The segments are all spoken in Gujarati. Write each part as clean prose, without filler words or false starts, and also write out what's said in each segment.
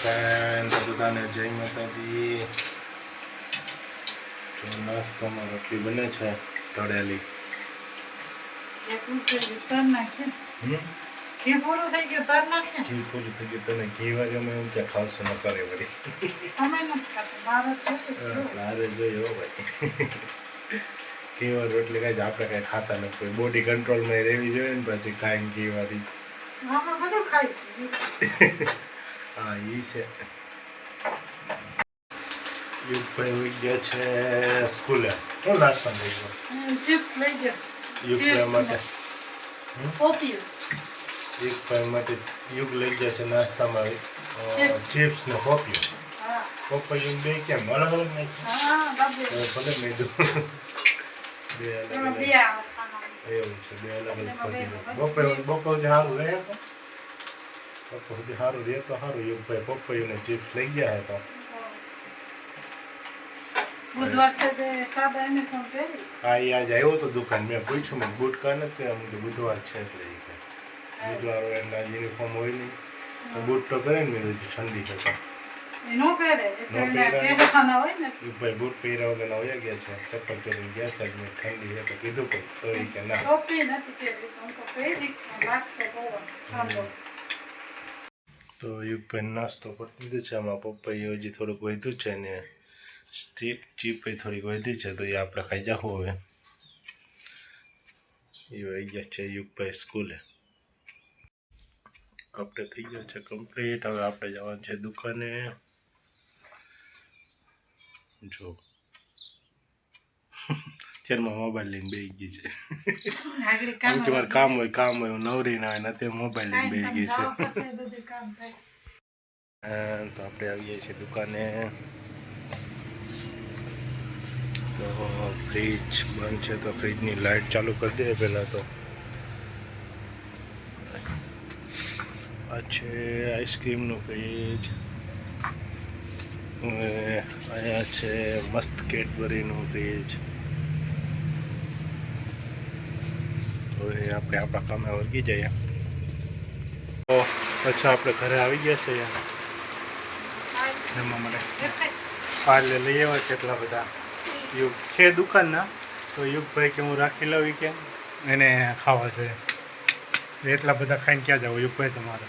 ફ્રેન્ડ બધાને જય માતાજી। તો નાસ્તામાં રોટલી બને છે તળેલી। ઘી પૂરું થઈ ગયું તને ઘી વાગ્યામાં એવું ત્યાં ખાવશે ન કરે વળી તારે જોયો ભાઈ ઘી વાળી રોટલી કાંઈ આપણે કાંઈ ખાતા નથી બોડી કંટ્રોલમાં રહેવી જોઈએ ને પછી કાંઈ ઘી વાળી હા એ છે। યુગભાઈ હોઈ ગયા છે સ્કૂલે શું નાસ્તા લઈ ગયો ચિપ્સ લઈ ગયો યુગભાઈ માટે પોપી યુગભાઈ માટે યુગ લઈ ગયા છે નાસ્તામાં ચિપ્સ ને પોપી પોપૈયું બે કેમ અલગ અલગ નહીં ભલે મેં દઉં બે અલગ અલગ એવું છે બે અલગ અલગ બપોર સારું રહે બપોર સારું રહે તો સારું યુગભાઈ પોપૈયું ને ચિપ્સ લઈ ગયા હે તો बुधवार से सादा ने फोन કરી હા એ આજ આવ્યો તો દુકાન મેં પૂછ્યું મને બૂટ કા નથી આમ તો બુધવાર છે એટલે બુધવાર હોય એટલે યુનિફોર્મ હોય નહીં તો બૂટ તો કરે ને મેં ઠંડી છે તો એનો પહેરે એટલે પહેરવાના હોય ને ભાઈ બૂટ પહેર્યા વગર ના હોય ગયા છે ચપ્પલ પહેરીને ગયા છે મેં ઠંડી છે તો કીધું પણ તો એ કે ના ટોપી નથી પહેરી તો પહેરી લાગશે ઠંડો તો યુગભાઈ નાસ્તો કરી દીધો છે આમાં પપ્પાએ હજી થોડુંક વધ્યું છે ને ચીપ થોડીક વધી છે તો એ આપણે ખાઈ જાખું હવે એ આવી ગયા છે યુગભાઈ સ્કૂલે આપણે થઈ ગયો છે કમ્પ્લીટ હવે આપણે જવાનું છે દુકાને જો અત્યારમાં મોબાઈલ લઈને બેસી ગઈ છે આમ કે મારે કામ હોય નવરી ના હોય ને અત્યારે મોબાઈલ લઈને બેસી ગઈ છે તો આપણે આવીએ છીએ દુકાને તો ફ્રીજ બંધ છે તો ફ્રીજની લાઇટ ચાલુ કરી દે પહેલાં તો આ છે આઈસ્ક્રીમનું ફ્રીજ અહીંયા છે મસ્ત કેડબરીનું ફ્રીજ હવે આપણે આપણા કામે વર્ગી જઈએ તો પછી આપણે ઘરે આવી ગયા છે એમાં મને પાર્લે લઈ આવ્યા કેટલા બધા યુગ છે દુકાનના તો યુગભાઈ કે હું રાખી લઉં કે એને ખાવા જોઈએ એટલા બધા ખાઈને ક્યાં જાવ યુગભાઈ તમારે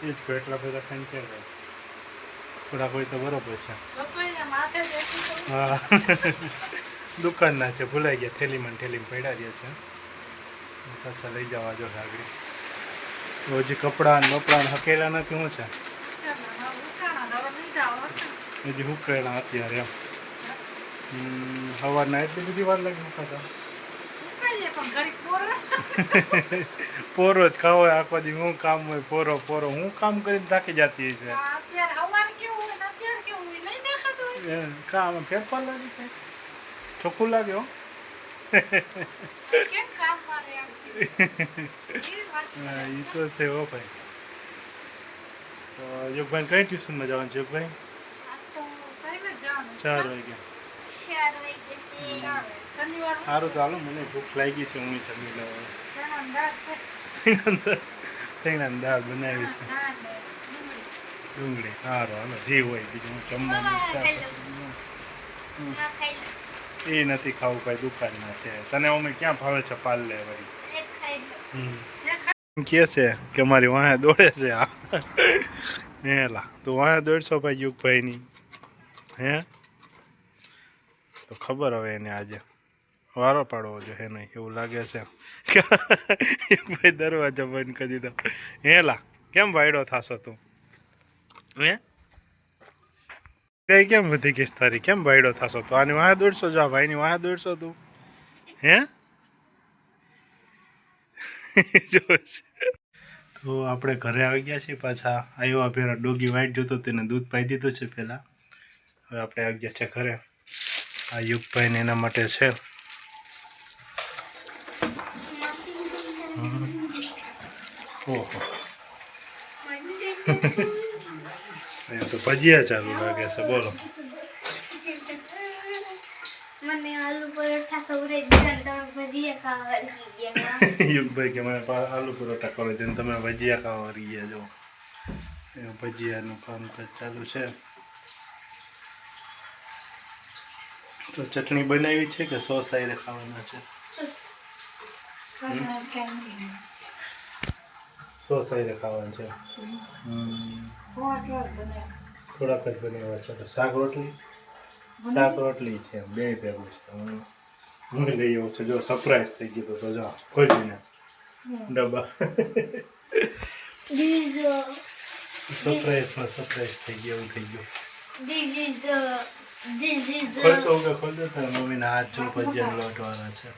એ જ કહો એટલા બધા ખાઈને ક્યાં જાવ થોડાક હોય તો બરોબર છે હા દુકાનના છે ભૂલાઈ ગયા થેલીમાં પડ્યા રહ્યા છે પાછા લઈ જવા જો આગળ તો હજી કપડાં બપડાં હકેલા નથી શું છે હજી હુકેલા અત્યારે એમ સવારના એટલી બધી વાર લાગી મુકાતા પોરો જ ખાવો હોય આખો દી હું કામ હોય પોરો હું કામ કરીને થાકી જતી છે કામ ફેરફાર લાગે છે ચોખ્ખું લાગે હો હા એ તો છે હો ભાઈ તો યુગભાઈ કઈ ટ્યુશનમાં જવાનું છે યુગભાઈ 4 વાગ્યા સારું તો હાલો મને ભૂખ લાગી છે હું જમી લઉં શેણાની દાળ બનાવી છે ડુંગળી સારું હાલો જે હોય બીજું હું જમવાનું એ નથી ખાવું કાંઈ દુકાનના છે તને અમે ક્યાં ભાવે છે પાર્લે વળી કે છે કે મારી વાંહે દોડે છે આ હેલા તું વાંહે દોડશો ભાઈ યુગભાઈની હે તો ખબર હવે એને આજે વારો પાડવો જોઈએ નહીં એવું લાગે છે ભાઈ દરવાજો બંધ કરી દીધો હેલા કેમ વાયડો થશો તું હે કઈ કેમ વધી ગઈશ તારી કેમ વાયડો થશો તો આની વાંહે દોડશો જો ભાઈની વાંહે દોડશો તું હે જો તો આપણે ઘરે આવી ગયા છીએ પાછા આવ્યા પહેલાં ડોગી વાઈટ જોતો તેને દૂધ પાઈ દીધું છે પહેલાં હવે આપણે આવી ગયા છે ઘરે આ યુગભાઈને એના માટે છે ઓહો અહીંયા તો ભજીયા ચાલુ લાગે છે બોલો મને આલુ પરોઠા ખવડાવી દીધા ને તમે ભજીયા ખાવા વળગી ગયા. યુગભાઈ કે મને આલુ પરોઠા કરે છે ને તમે ભજીયા ખાવા રહી ગયા જો ભજીયાનું કામકાજ ચાલુ છે. તો ચટણી બનાવી છે કે સોસ આઈને ખાવાના છે? સોસ આઈને ખાવાનું છે. થોડાક જ બનાવ્યા છે. શાક રોટલી છે બે ભેગું છે. હું લઈ આવું છું જો સરપ્રાઈઝ થઈ ગયું તો જો ખોલીને ડબ્બા સરપ્રાઈઝ થઈ ગયું થઈ ગયું. ખોલ દો તારા મમ્મીના હાથ જો ભજીયા લોટવાના છે.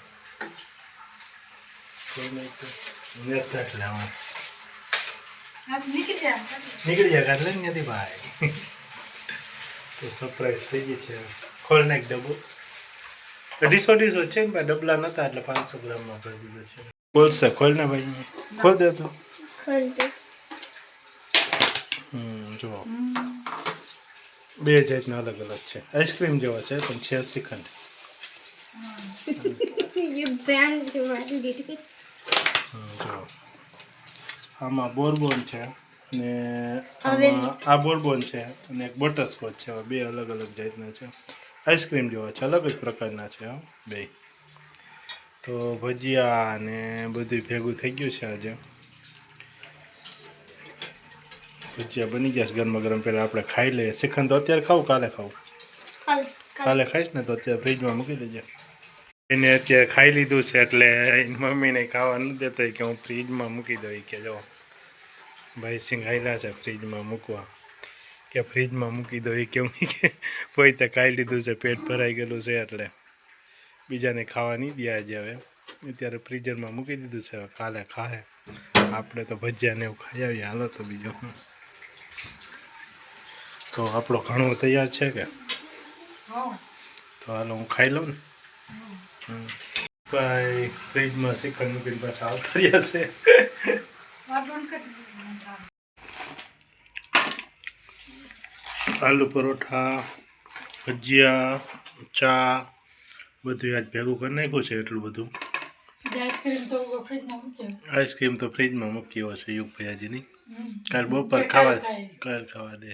નીકળી જાય કાઢ લે નથી ભાઈ. તો સરપ્રાઈઝ થઈ ગઈ છે. ખોલ નાખ ડબ્બો. ડીસો છે ને ભાઈ ડબલા નતા એટલે 500 ગ્રામમાં કરી દીધો છે. બોલશે ખોલ ને ભાઈ ખોલ દે તો. જો બે જાતના અલગ અલગ છે. આઈસ્ક્રીમ જેવા છે પણ છે શ્રીખંડ. જો આમાં બોરબોન છે ને આ બોરબોન છે અને એક બટરસ્કોચ છે. બે અલગ અલગ જાતના છે. આઈસ્ક્રીમ જેવા છે અલગ જ પ્રકારના છે બે. તો ભજીયા ને બધું ભેગું થઈ ગયું છે. આજે ભજીયા બની ગયા છે ગરમા ગરમ. પહેલાં આપણે ખાઈ લઈએ. શ્રીખંડ તો અત્યારે ખાવું કાલે ખાવું? કાલે ખાઈશ ને તો અત્યારે ફ્રીજમાં મૂકી દેજે. એને અત્યારે ખાઈ લીધું છે એટલે મમ્મીને ખાવા નથી દેતો કે હું ફ્રીજમાં મૂકી દઉં કે જો ભાઈ સિંહ આવેલા છે ફ્રીજમાં મૂકવા કે ફ્રીજમાં મૂકી દો એ કેવું કે પોતે ખાઈ લીધું છે પેટ ભરાઈ ગયેલું છે એટલે બીજાને ખાવા નહીં દે આજે. હવે અત્યારે ફ્રીઝરમાં મૂકી દીધું છે. કાલે ખાય. આપણે તો ભજીયાને એવું ખાઈ આવીએ. હાલો તો બીજું તો આપણો ઘણું તૈયાર છે કે તો હાલો હું ખાઈ લઉં ને. ભાઈ ફ્રીજમાં શ્રીખંડ મૂકીને પાછા આવતા રહ્યા છે. આલુ પરોઠા ભજીયા ચા બધું આજ ભેગું કરી નાખ્યું છે. એટલું બધું આઈસ્ક્રીમ તો ફ્રીજમાં મૂકી હશે યુગભાઈ હજી નહીં. કાલ બપોર ખાવા દે.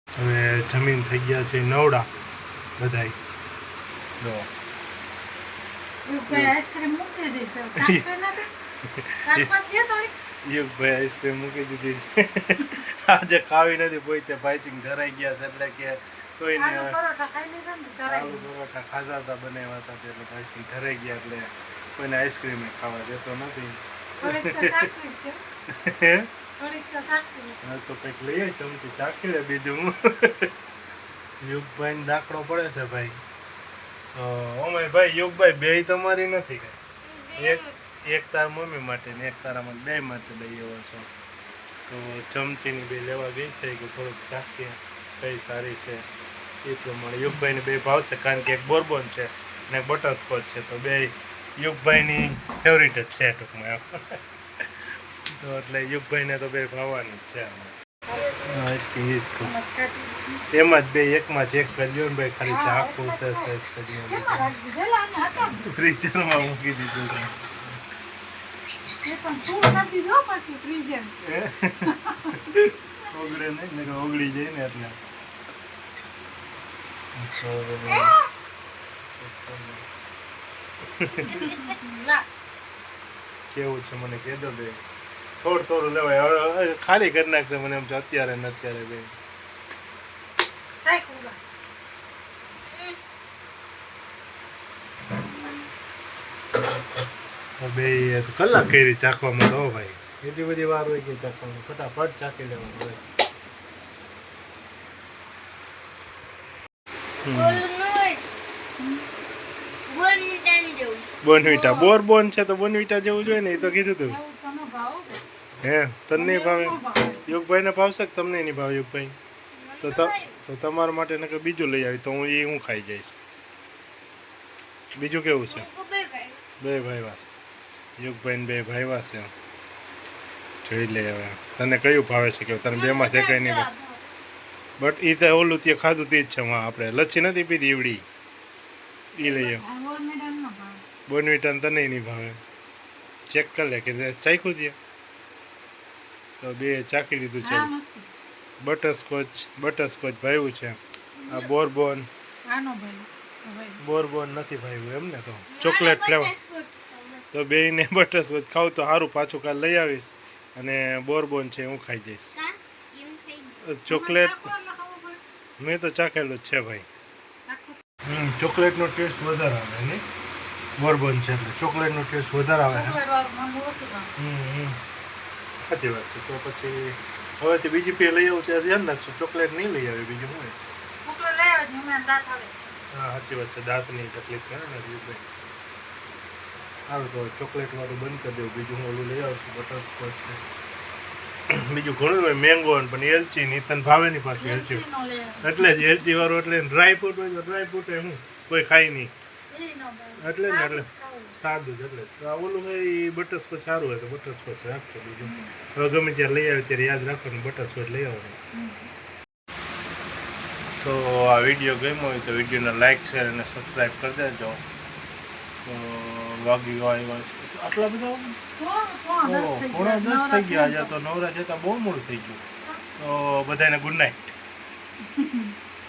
હવે જમીન થઈ ગયા છે નવડા બધાય. યુગભાઈ આઈસ્ક્રીમ મૂકી દીધી છે. આજે ખાવી નથી પોતે પાઇચિંગ ધરાઈ ગયા છે એટલે કે કોઈને આલુ પરોઠા ખાધા હતા બનાવ્યા હતા એટલે પાઇચિંગ ધરાઈ ગયા એટલે કોઈને આઈસ્ક્રીમ ખાવા દેતો નથી. તો કંઈક લઈએ ચમચી ચાખી લે બીજું. યુગભાઈને દાખલો પડે છે ભાઈ. તો ઓમે ભાઈ યુગભાઈ બે તમારી નથી કઈ. એક તાર મમ્મી માટે ને એક તારા માટે બે માટે લઈ આવ્યો છો. તો ચમચીની બે લેવા ગઈ છે કે થોડુંક ચાખીએ કઈ સારી છે એ પ્રમાણે. યુગભાઈને બે ભાવશે કારણ કે એક બોરબોન છે ને એક બટરસ્કોચ છે. તો બે યુગભાઈની ફેવરિટ જ છે ટૂંકમાં. તો એટલે યુગભાઈને તો બે ભાવવાની જ છે. એમાં જ બે એકમાં ચેક કરજો ને ભાઈ ખાલી ચાખવું છે. ફ્રીઝરમાં મૂકી દીધું છે. ઓગળે નહીં ને ઓગળી જાય ને એટલે કેવું છે મને કહી દો બે. થોડું લેવાય ખાલી કરી નાખશે મને એમ છે અત્યારે ને અત્યારે બે. બે કલાક કરી ચાખવામાં તો ભાઈ એટલી બધી વાર હોય કે ચાખવામાં ફટાફટ ચાખી લેવાનું હોય. બોનવીટા બોરબોન છે તો બોનવીટા જેવું જોઈએ ને એ તો કીધું તું. હે તને નહીં ભાવે? યુગભાઈને ભાવશે કે તમને નહીં ભાવે યુગભાઈ? તો તમારા માટે ને બીજું લઈ આવી તો હું ખાઈ જઈશ. બીજું કેવું છે? બે ભાઈ વાસ યુગભાઈ બે ભાઈ વાસ એમ જોઈ લે. હવે તને કયું ભાવે છે કે તને બેમાં જે કંઈ નહીં બટ એ તો ઓલું ત્યાં ખાધું તે જ છે. આપણે લચ્છી નથી પીધી એવડી એ લઈ આવ. આ બોર્નવિટા ન ભાવે. બોર્નવિટા તને નહીં ભાવે. ચેક કરી લે કે ચાખ્યું છે તો બે ચાખી લીધું છે. હા મસ્ત. બટરસ્કોચ ભાવ્યું છે. આ બોરબોન આનો ભાઈ. બોરબોન નથી ભાવ્યું એમ ને તો ચોકલેટ ફ્લેવર. તો બેયને બટરસ્કોચ ખાવું તો સારું, પાછું કાલ લઈ આવીશ અને બોરબોન છે હું ખાઈ જઈશ. ચોકલેટ મેં તો ચાખેલું જ છે ભાઈ. ચોકલેટનો ટેસ્ટ વધારે આવે નહીં, બોરબોન છે એટલે ચોકલેટનો ટેસ્ટ વધારે આવે. સાચી વાત છે. તો પછી હવેથી બીજી પે લઈ આવું ત્યાં ધ્યાન રાખશું, ચોકલેટ નહીં લઈ આવે બીજું હોય. હા સાચી વાત છે, દાંતની તકલીફ કરે ને ભાઈ. સારું તો ચોકલેટ વાળું બંધ કરી દેવું, બીજું હું ઓલું લઈ આવશું બટરસ્કોચ છે. બીજું ઘણું હોય મેંગો પણ એલચી ની તને ભાવે નહીં પાછું એલચી, એટલે જ એલચી વાળું. એટલે ડ્રાય ફ્રૂટ હોય તો ડ્રાય ફ્રૂટ હું કોઈ ખાય નહીં એટલે ને એટલે સાદું જ. એટલે તો આ ઓલું હોય બટરસ્કોચ સારું હોય તો બટરસ્કોચ રાખજો. બીજું હવે ગમે ત્યારે લઈ આવે ત્યારે યાદ રાખવાનું બટરસ્કોચ લઈ આવવાનું. તો આ વિડીયો ગમ્યો હોય તો વિડીયોને લાઇક શેર અને સબસ્ક્રાઈબ કરી દેજો. તો વાગી આવ્યા આટલા બધા 9:10 થઈ ગયા. આજે તો નવરા જતા બહુ મોડું થઈ ગયું. તો બધાને ગુડ નાઇટ.